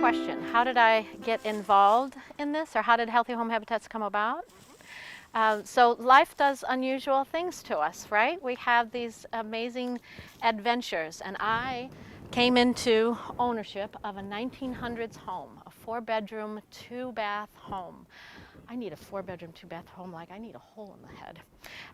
question. How did I get involved in this, or how did Healthy Home Habitats come about? So life does unusual things to us, right? We have these amazing adventures, and I came into ownership of a 1900s home, a 4-bedroom, 2-bath home. I need a 4-bedroom, 2-bath home like I need a hole in the head.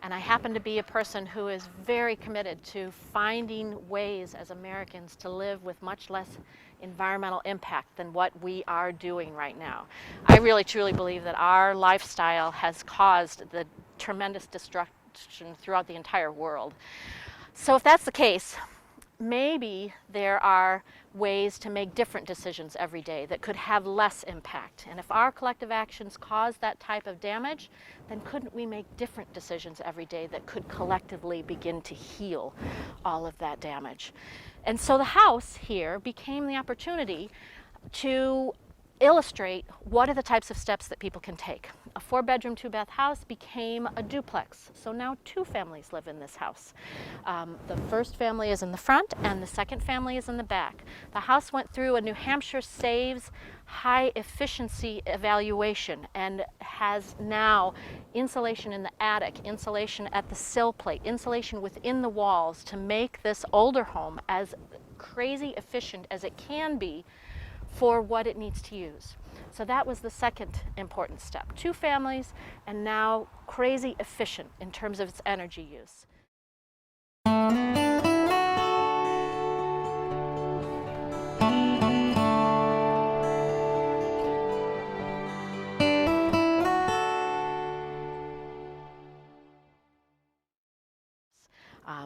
And I happen to be a person who is very committed to finding ways as Americans to live with much less environmental impact than what we are doing right now. I really truly believe that our lifestyle has caused the tremendous destruction throughout the entire world. So if that's the case, maybe there are ways to make different decisions every day that could have less impact. And if our collective actions cause that type of damage, then couldn't we make different decisions every day that could collectively begin to heal all of that damage? And so the house here became the opportunity to illustrate what are the types of steps that people can take. A 4-bedroom, 2-bath house became a duplex. So now 2 families live in this house. The first family is in the front and the second family is in the back. The house went through a New Hampshire Saves high efficiency evaluation and has now insulation in the attic, insulation at the sill plate, insulation within the walls to make this older home as crazy efficient as it can be for what it needs to use. So that was the second important step. 2 families and now crazy efficient in terms of its energy use.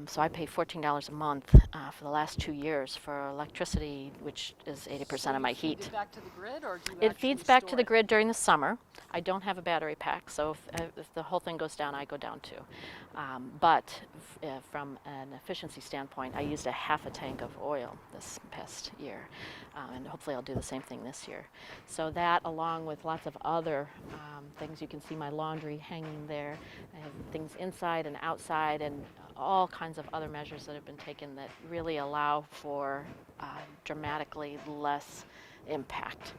So I pay $14 a month for the last 2 years for electricity, which is 80% of my heat. Feed it back to the grid, or do you It feeds back to the grid during the summer. I don't have a battery pack, so if the whole thing goes down, I go down too. But from an efficiency standpoint, I used a half a tank of oil this past year, and hopefully I'll do the same thing this year. So that, along with lots of other things, you can see my laundry hanging there. I have things inside and outside, and all kinds of other measures that have been taken that really allow for dramatically less impact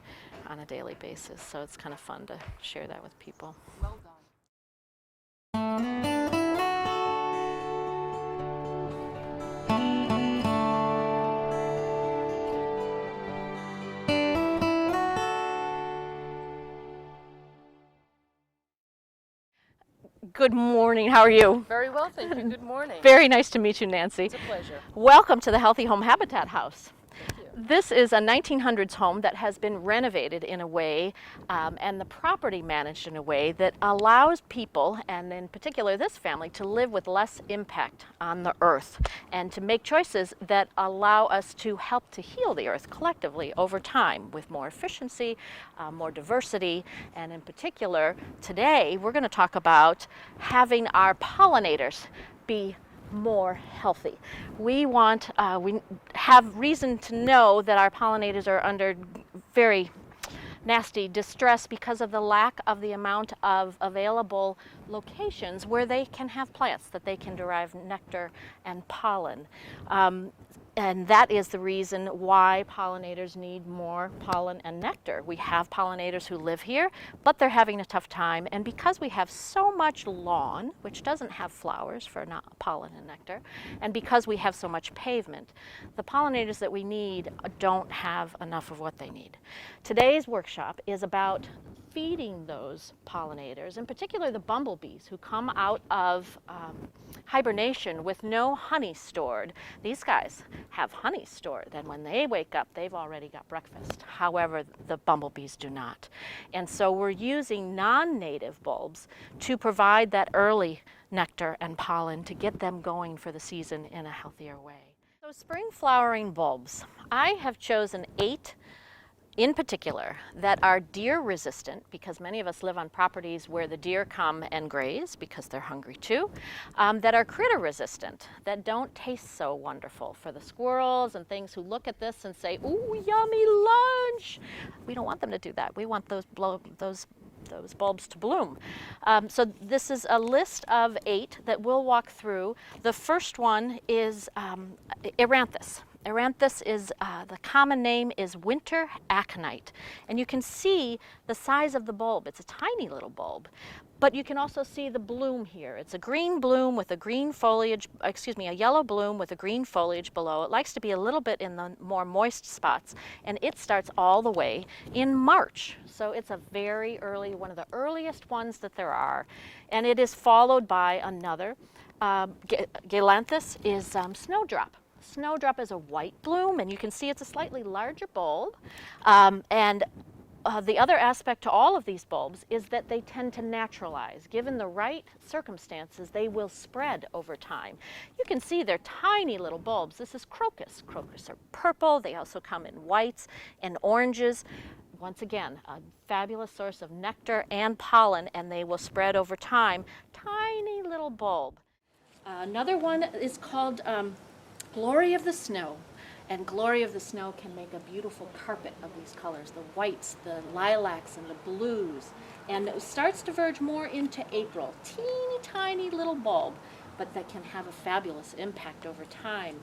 on a daily basis. So it's kind of fun to share that with people. Well done. Good morning. How are you? Very well, thank you. Good morning. Very nice to meet you, Nancy. It's a pleasure. Welcome to the Healthy Home Habitat House. Thank you. This is a 1900s home that has been renovated in a way and the property managed in a way that allows people, and in particular this family, to live with less impact on the earth and to make choices that allow us to help to heal the earth collectively over time with more efficiency, more diversity, and in particular today we're going to talk about having our pollinators be more healthy. We have reason to know that our pollinators are under very nasty distress because of the lack of the amount of available locations where they can have plants that they can derive nectar and pollen. And that is the reason why pollinators need more pollen and nectar. We have pollinators who live here, but they're having a tough time. And because we have so much lawn, which doesn't have flowers for not pollen and nectar, and because we have so much pavement, the pollinators that we need don't have enough of what they need. Today's workshop is about feeding those pollinators, in particular the bumblebees who come out of hibernation with no honey stored. These guys have honey stored, and when they wake up, they've already got breakfast. However, the bumblebees do not. And so we're using non-native bulbs to provide that early nectar and pollen to get them going for the season in a healthier way. So spring flowering bulbs. I have chosen 8 in particular that are deer resistant, because many of us live on properties where the deer come and graze because they're hungry too, that are critter resistant, that don't taste so wonderful for the squirrels and things who look at this and say, ooh, yummy lunch. We don't want them to do that. We want those bulbs to bloom. So this is a list of 8 that we'll walk through. The first one is Eranthus. Aranthus is, the common name is winter aconite. And you can see the size of the bulb. It's a tiny little bulb. But you can also see the bloom here. It's a green bloom with a green foliage, a yellow bloom with a green foliage below. It likes to be a little bit in the more moist spots, and it starts all the way in March. So it's a very early, one of the earliest ones that there are. And it is followed by another. Galanthus is snowdrop. Snowdrop is a white bloom, and you can see it's a slightly larger bulb. The other aspect to all of these bulbs is that they tend to naturalize. Given the right circumstances, they will spread over time. You can see they're tiny little bulbs. This is crocus. Crocus are purple. They also come in whites and oranges. Once again, a fabulous source of nectar and pollen, and they will spread over time. Tiny little bulb. Another one is called Glory of the Snow. And Glory of the Snow can make a beautiful carpet of these colors, the whites, the lilacs, and the blues. And it starts to verge more into April. Teeny tiny little bulb, but that can have a fabulous impact over time.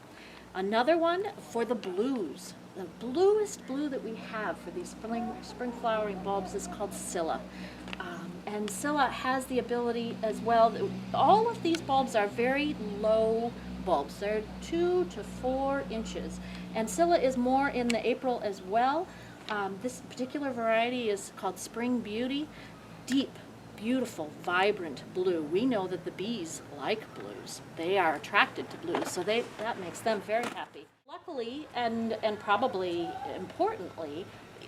Another one for the blues. The bluest blue that we have for these spring flowering bulbs is called Scilla. And Scilla has the ability as well. All of these bulbs are very low bulbs. They're 2 to 4 inches. And Scilla is more in the April as well. This particular variety is called Spring Beauty. Deep, beautiful, vibrant blue. We know that the bees like blues. They are attracted to blues, so that makes them very happy. Luckily, and probably importantly,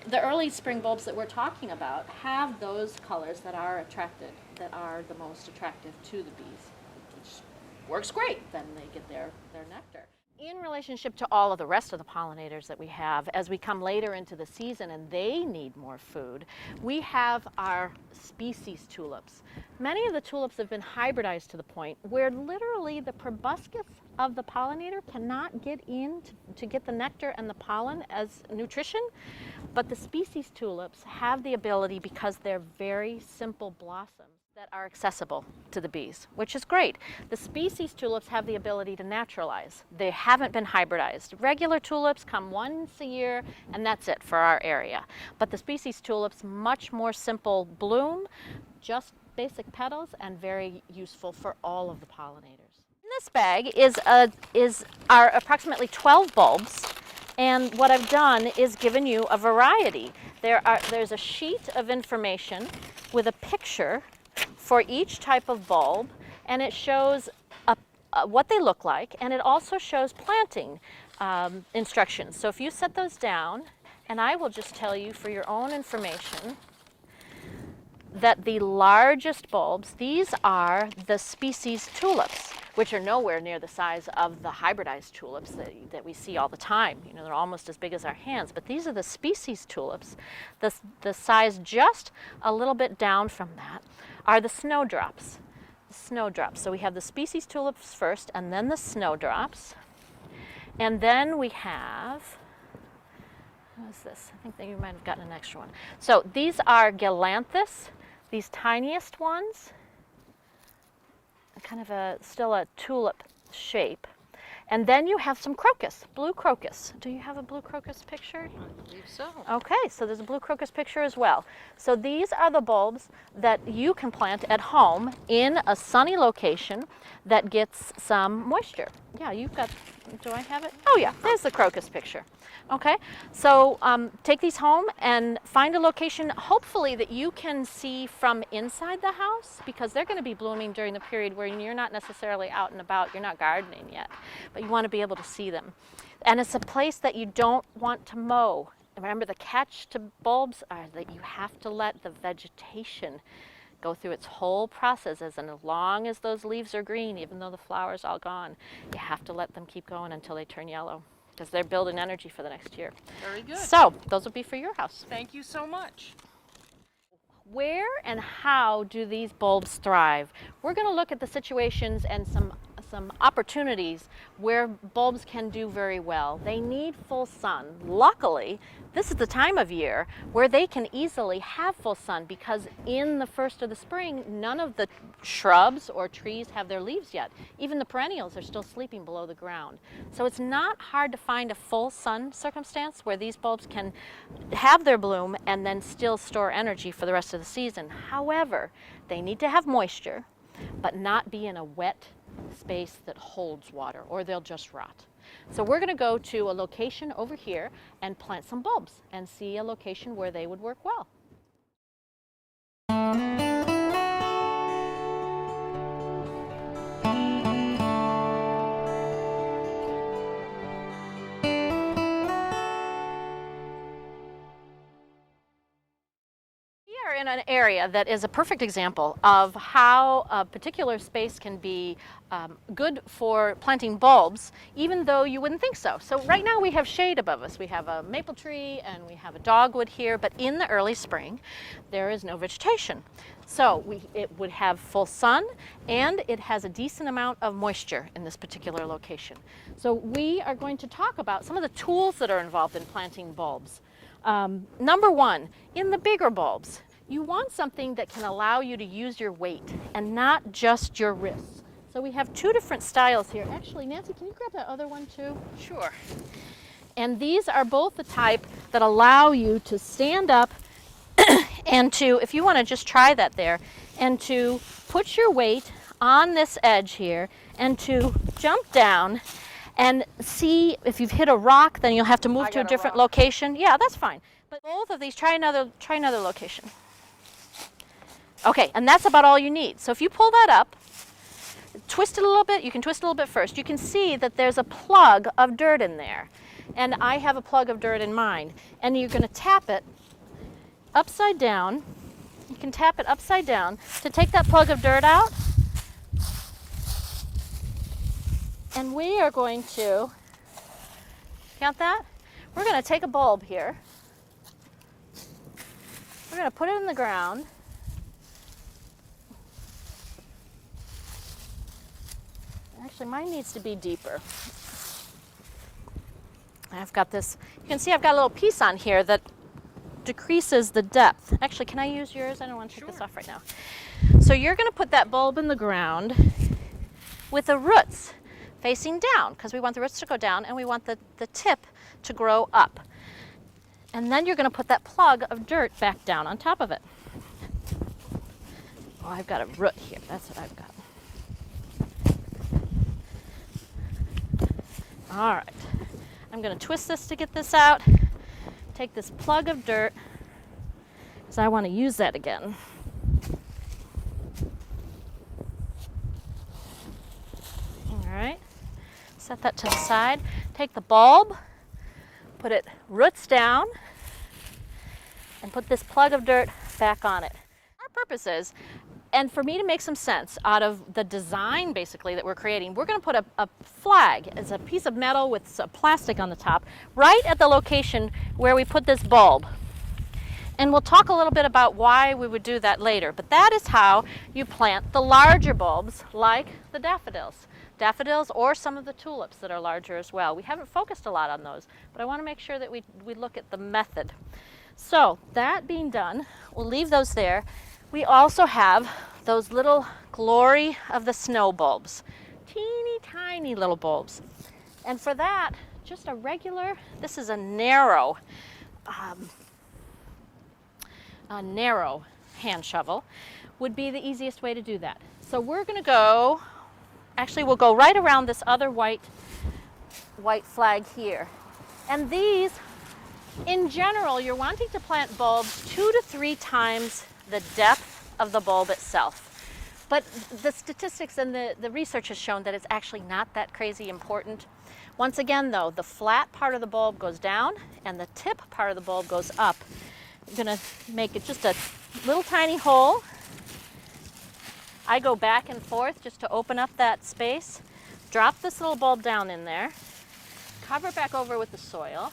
the early spring bulbs that we're talking about have those colors that are the most attractive to the bees, which works great. Then they get their nectar. In relationship to all of the rest of the pollinators that we have, as we come later into the season and they need more food, we have our species tulips. Many of the tulips have been hybridized to the point where literally the proboscis of the pollinator cannot get in to get the nectar and the pollen as nutrition, but the species tulips have the ability, because they're very simple blossoms, that are accessible to the bees, which is great. The species tulips have the ability to naturalize. They haven't been hybridized. Regular tulips come once a year, and that's it for our area. But the species tulips, much more simple bloom, just basic petals, and very useful for all of the pollinators. In this bag are approximately 12 bulbs, and what I've done is given you a variety. There's a sheet of information with a picture for each type of bulb, and it shows what they look like, and it also shows planting instructions. So if you set those down, and I will just tell you for your own information that the largest bulbs, these are the species tulips, which are nowhere near the size of the hybridized tulips that we see all the time. You know, they're almost as big as our hands, but these are the species tulips. The size just a little bit down from that are the snowdrops. The snowdrops. So we have the species tulips first, and then the snowdrops. And then we have, what is this? I think that you might have gotten an extra one. So these are Galanthus, these tiniest ones, kind of still a tulip shape. And then you have some crocus, blue crocus. Do you have a blue crocus picture? I believe so. Okay, so there's a blue crocus picture as well. So these are the bulbs that you can plant at home in a sunny location that gets some moisture. Yeah, you've got, do I have it? Oh yeah, there's the crocus picture. Okay, so take these home and find a location, hopefully that you can see from inside the house, because they're going to be blooming during the period where you're not necessarily out and about, you're not gardening yet, but you want to be able to see them. And it's a place that you don't want to mow. Remember, the catch to bulbs are that you have to let the vegetation go through its whole process, and as long as those leaves are green, even though the flower's all gone, you have to let them keep going until they turn yellow, because they're building energy for the next year. Very good. So those will be for your house. Thank you so much. Where and how do these bulbs thrive? We're going to look at the situations and some some opportunities where bulbs can do very well. They need full sun. Luckily, this is the time of year where they can easily have full sun because in the first of the spring, none of the shrubs or trees have their leaves yet. Even the perennials are still sleeping below the ground. So it's not hard to find a full sun circumstance where these bulbs can have their bloom and then still store energy for the rest of the season. However, they need to have moisture, but not be in a wet space that holds water, or they'll just rot. So we're going to go to a location over here and plant some bulbs and see a location where they would work well. We are in an area that is a perfect example of how a particular space can be good for planting bulbs, even though you wouldn't think so. So right now we have shade above us. We have a maple tree and we have a dogwood here, but in the early spring, there is no vegetation. So it would have full sun and it has a decent amount of moisture in this particular location. So we are going to talk about some of the tools that are involved in planting bulbs. Number one, in the bigger bulbs, you want something that can allow you to use your weight and not just your wrists. So we have two different styles here. Actually, Nancy, can you grab that other one too? Sure. And these are both the type that allow you to stand up and to, if you want to just try that there, and to put your weight on this edge here and to jump down and see if you've hit a rock, then you'll have to move to a different location. Yeah, that's fine. But both of these, try another location. Okay, and that's about all you need. So if you pull that up, twist it a little bit, you can twist it a little bit first. You can see that there's a plug of dirt in there. And I have a plug of dirt in mine. And you're going to tap it upside down. You can tap it upside down to take that plug of dirt out. And we are going to, count that? We're going to take a bulb here. We're going to put it in the ground. Actually, mine needs to be deeper. I've got this, you can see I've got a little piece on here that decreases the depth. Actually, can I use yours? I don't want to take this off right now. So you're going to put that bulb in the ground with the roots facing down, because we want the roots to go down and we want the tip to grow up. And then you're going to put that plug of dirt back down on top of it. Oh, I've got a root here. That's what I've got. All right. I'm going to twist this to get this out. Take this plug of dirt, because I want to use that again. All right. Set that to the side. Take the bulb, put it roots down, and put this plug of dirt back on it. Our purpose is, and for me to make some sense out of the design basically that we're creating, we're going to put a flag as a piece of metal with some plastic on the top right at the location where we put this bulb. And we'll talk a little bit about why we would do that later. But that is how you plant the larger bulbs like the daffodils. Daffodils or some of the tulips that are larger as well. We haven't focused a lot on those, but I want to make sure that we look at the method. So that being done, we'll leave those there. We also have those little glory of the snow bulbs. Teeny tiny little bulbs. And for that, just a regular, this is a narrow hand shovel would be the easiest way to do that. So we're going to go, actually we'll go right around this other white flag here. And these, in general, you're wanting to plant bulbs 2 to 3 times the depth of the bulb itself. But the statistics and the research has shown that it's actually not that crazy important. Once again though, the flat part of the bulb goes down and the tip part of the bulb goes up. I'm going to make it just a little tiny hole. I go back and forth just to open up that space. Drop this little bulb down in there. Cover it back over with the soil.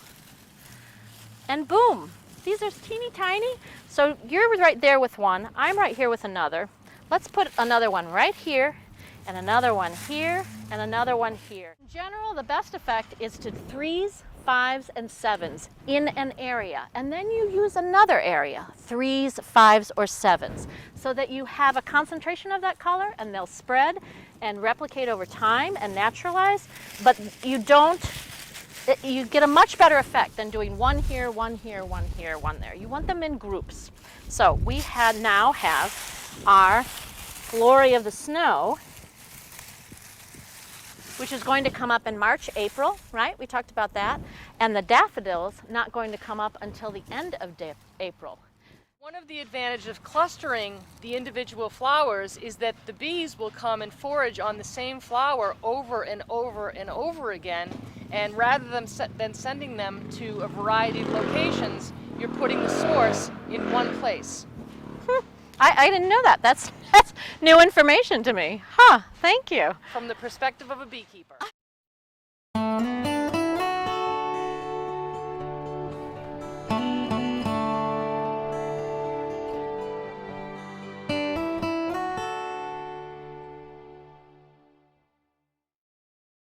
And boom! These are teeny tiny. So you're right there with one. I'm right here with another. Let's put another one right here. and another one here, and another one here. In general, the best effect is to 3s, 5s, and 7s in an area, and then you use another area, 3s, 5s, or 7s, so that you have a concentration of that color, and they'll spread and replicate over time and naturalize, but you get a much better effect than doing one here, one here, one here, one there. You want them in groups. So we now have our Glory of the Snow, which is going to come up in March, April, right? We talked about that. And the daffodils not going to come up until the end of April. One of the advantages of clustering the individual flowers is that the bees will come and forage on the same flower over and over and over again, and rather than sending them to a variety of locations, you're putting the source in one place. I didn't know that. That's new information to me. Huh, thank you. From the perspective of a beekeeper.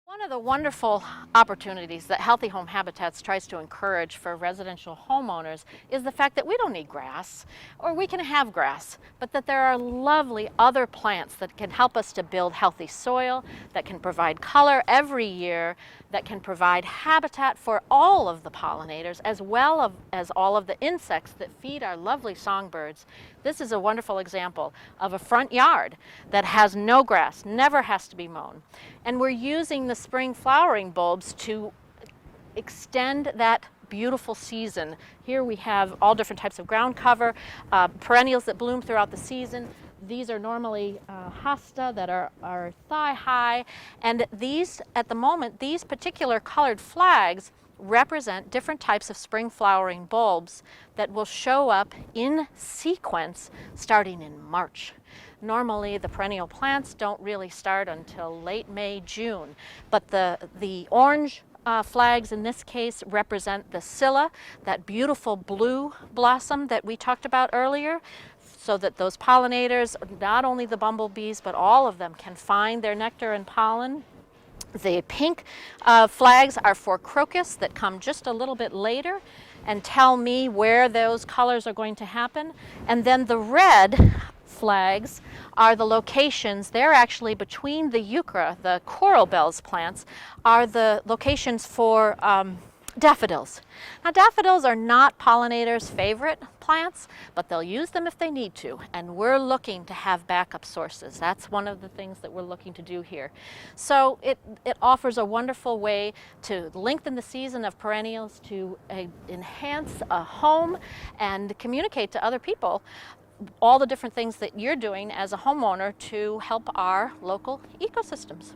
One of the wonderful opportunities that Healthy Home Habitats tries to encourage for residential homeowners is the fact that we don't need grass, or we can have grass, but that there are lovely other plants that can help us to build healthy soil, that can provide color every year, that can provide habitat for all of the pollinators, as well as all of the insects that feed our lovely songbirds. This is a wonderful example of a front yard that has no grass, never has to be mown. And we're using the spring flowering bulbs to extend that beautiful season. Here we have all different types of ground cover, perennials that bloom throughout the season. These are normally hosta that are thigh high, and these, at the moment, these particular colored flags represent different types of spring flowering bulbs that will show up in sequence starting in March. Normally the perennial plants don't really start until late May, June, but the orange flags in this case represent the scilla, that beautiful blue blossom that we talked about earlier, so that those pollinators, not only the bumblebees, but all of them can find their nectar and pollen. The pink flags are for crocus that come just a little bit later and tell me where those colors are going to happen. And then the red flags are the locations, they're actually between the euchra, the coral bells plants, are the locations for daffodils. Now daffodils are not pollinators' favorite plants, but they'll use them if they need to, and we're looking to have backup sources. That's one of the things that we're looking to do here. So it offers a wonderful way to lengthen the season of perennials, to enhance a home and communicate to other people all the different things that you're doing as a homeowner to help our local ecosystems.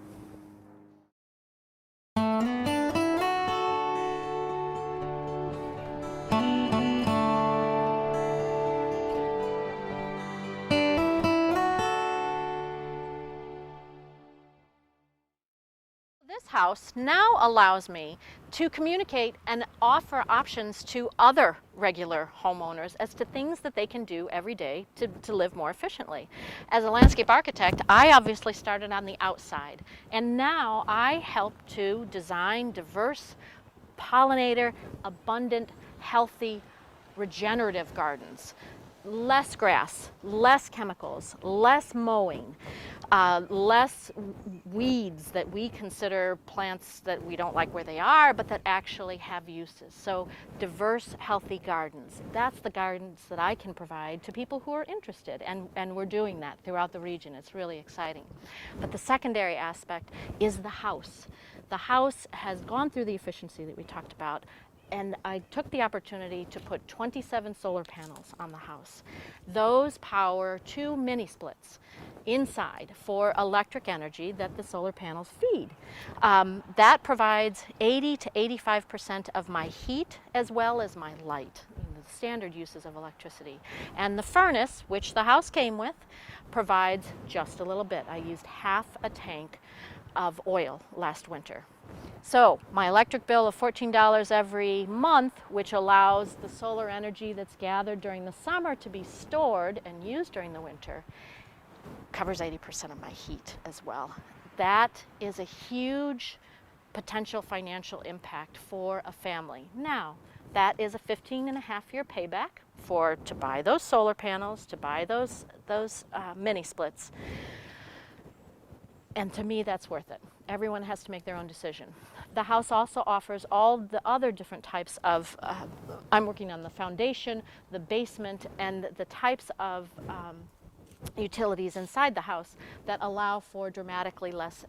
This house now allows me to communicate and offer options to other regular homeowners as to things that they can do every day to live more efficiently. As a landscape architect, I obviously started on the outside, and now I help to design diverse, pollinator, abundant, healthy, regenerative gardens. Less grass, less chemicals, less mowing, less weeds that we consider plants that we don't like where they are, but that actually have uses. So diverse, healthy gardens. That's the gardens that I can provide to people who are interested, and we're doing that throughout the region. It's really exciting. But the secondary aspect is the house. The house has gone through the efficiency that we talked about, and I took the opportunity to put 27 solar panels on the house. Those power 2 mini splits inside for electric energy that the solar panels feed. That provides 80 to 85% of my heat as well as my light, the standard uses of electricity. And the furnace, which the house came with, provides just a little bit. I used half a tank of oil last winter. So my electric bill of $14 every month, which allows the solar energy that's gathered during the summer to be stored and used during the winter, covers 80% of my heat as well. That is a huge potential financial impact for a family. Now, that is a 15.5-year payback to buy those solar panels, to buy those mini splits. And to me, that's worth it. Everyone has to make their own decision. The house also offers all the other different types of, I'm working on the foundation, the basement, and the types of utilities inside the house that allow for dramatically less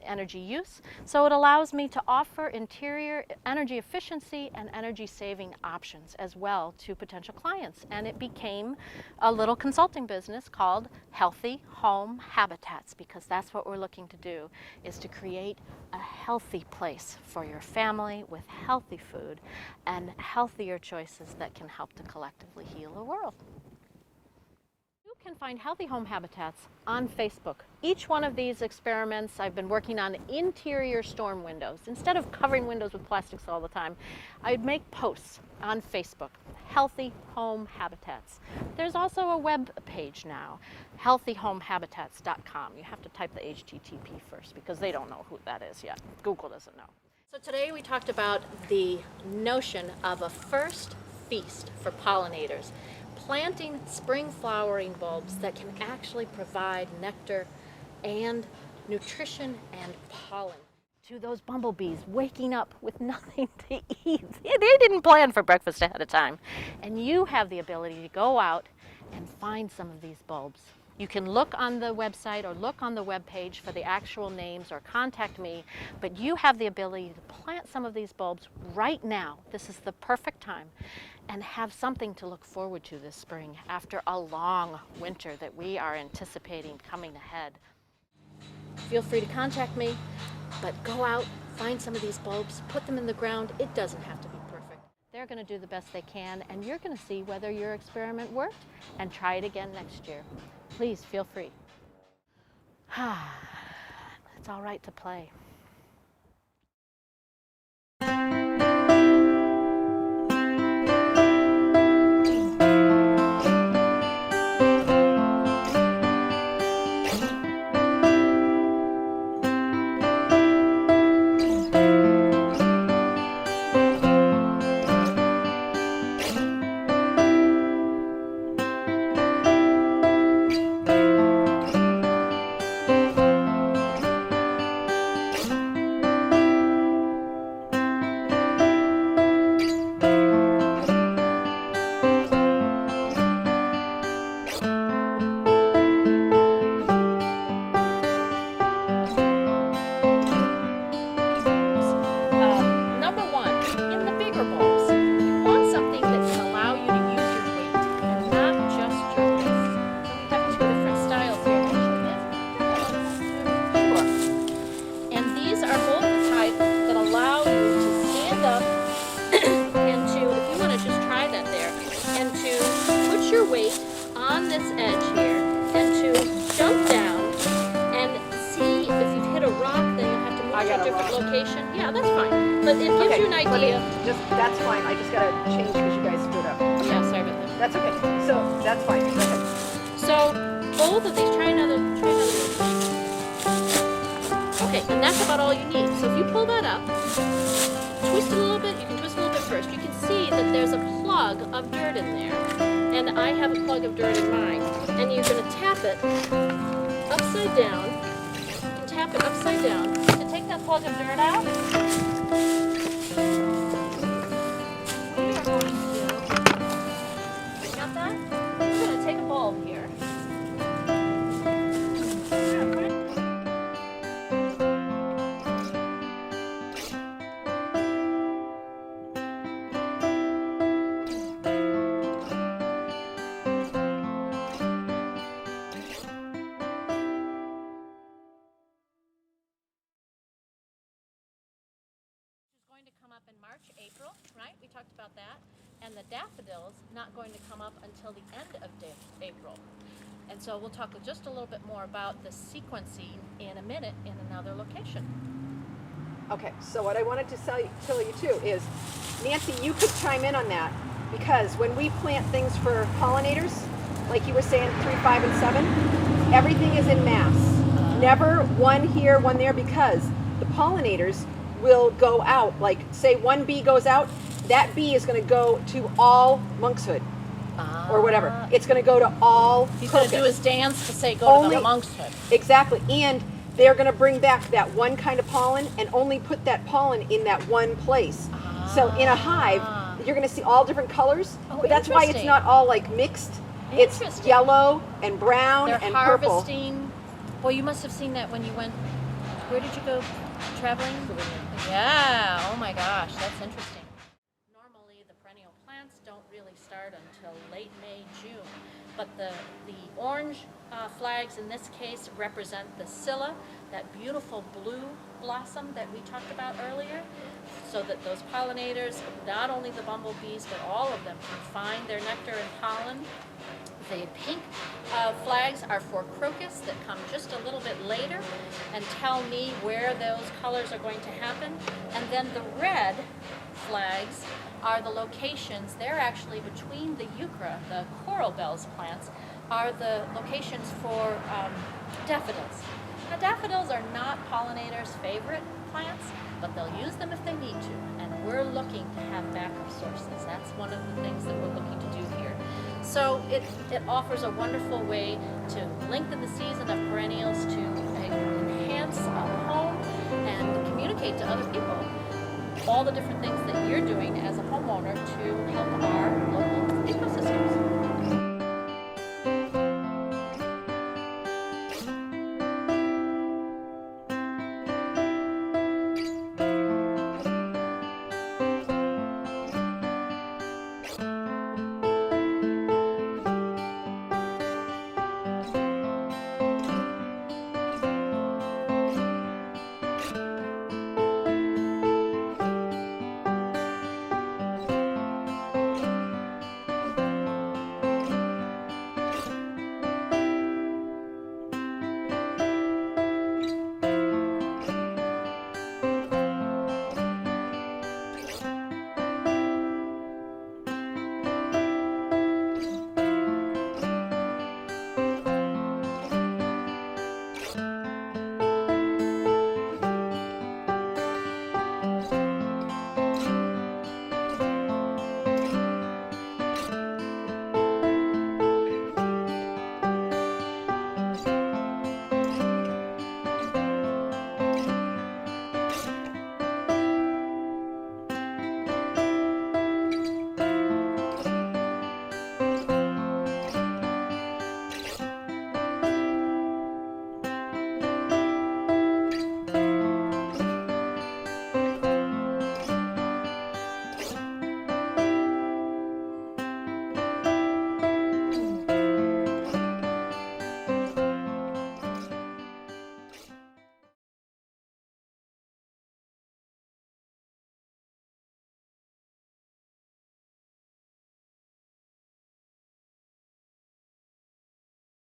energy use. So it allows me to offer interior energy efficiency and energy saving options as well to potential clients. And it became a little consulting business called Healthy Home Habitats, because that's what we're looking to do, is to create a healthy place for your family with healthy food and healthier choices that can help to collectively heal the world. You can find Healthy Home Habitats on Facebook. Each one of these experiments, I've been working on interior storm windows. Instead of covering windows with plastics all the time, I'd make posts on Facebook, Healthy Home Habitats. There's also a web page now, healthyhomehabitats.com. You have to type the HTTP first because they don't know who that is yet. Google doesn't know. So today we talked about the notion of a first feast for pollinators. Planting spring flowering bulbs that can actually provide nectar and nutrition and pollen to those bumblebees waking up with nothing to eat. They didn't plan for breakfast ahead of time. And you have the ability to go out and find some of these bulbs. You can look on the website or look on the web page for the actual names or contact me, but you have the ability to plant some of these bulbs right now. This is the perfect time, and have something to look forward to this spring after a long winter that we are anticipating coming ahead. Feel free to contact me, but go out, find some of these bulbs, put them in the ground. It doesn't have to be perfect. They're going to do the best they can, and you're going to see whether your experiment worked and try it again next year. Please feel free. It's all right to play. weight on this edge here and to jump down and see if you've hit a rock, then you'll have to move to a different location. Yeah, that's fine. But it gives you an idea. That's fine. I just gotta change because you guys stood up. Yeah, sorry about that. That's okay. So that's fine. Go ahead. So both of these, try another one. Okay, and that's about all you need. So if you pull that up, twist it a little bit, you can twist it a little bit first. You can see that there's a plug of dirt in there. And I have a plug of dirt in mine. And you're going to tap it upside down. You can tap it upside down to take that plug of dirt out. We are going to, got that? We're going to take a bulb here. We're going to put it going to come up in March, April, right? We talked about that. And the daffodils not going to come up until the end of April. And so we'll talk just a little bit more about the sequencing in a minute in another location. Okay, so what I wanted to tell you too is, Nancy, you could chime in on that, because when we plant things for pollinators, like you were saying, 3, 5, and 7, everything is in mass. Never one here, one there, because the pollinators will go out. Like, say one bee goes out, that bee is going to go to all monkshood or whatever. It's going to go to all He's going to do crocus. his dance to say go Only- to the monkshood. Exactly. And they're going to bring back that one kind of pollen and only put that pollen in that one place. So in a hive, you're going to see all different colors, Oh, but that's why it's interesting. not all like mixed. It's Interesting. yellow and brown They're and purple. harvesting. Well, you must have seen that when you went. Where did you go traveling? Yeah. Oh my gosh, that's interesting. Normally, the perennial plants don't really start until late May, June. But the orange flags in this case represent the scilla, that beautiful blue blossom that we talked about earlier, so that those pollinators, not only the bumblebees, but all of them can find their nectar and pollen. The pink flags are for crocus that come just a little bit later and tell me where those colors are going to happen. And then the red flags are the locations. They're actually between the euchra, the coral bells plants, are the locations for daffodils. Now, daffodils are not pollinators' favorite plants, but they'll use them if they need to. And we're looking to have backup sources. That's one of the things that we're looking to do here. So it offers a wonderful way to lengthen the season of perennials, to enhance a home and communicate to other people all the different things that you're doing as a homeowner to help our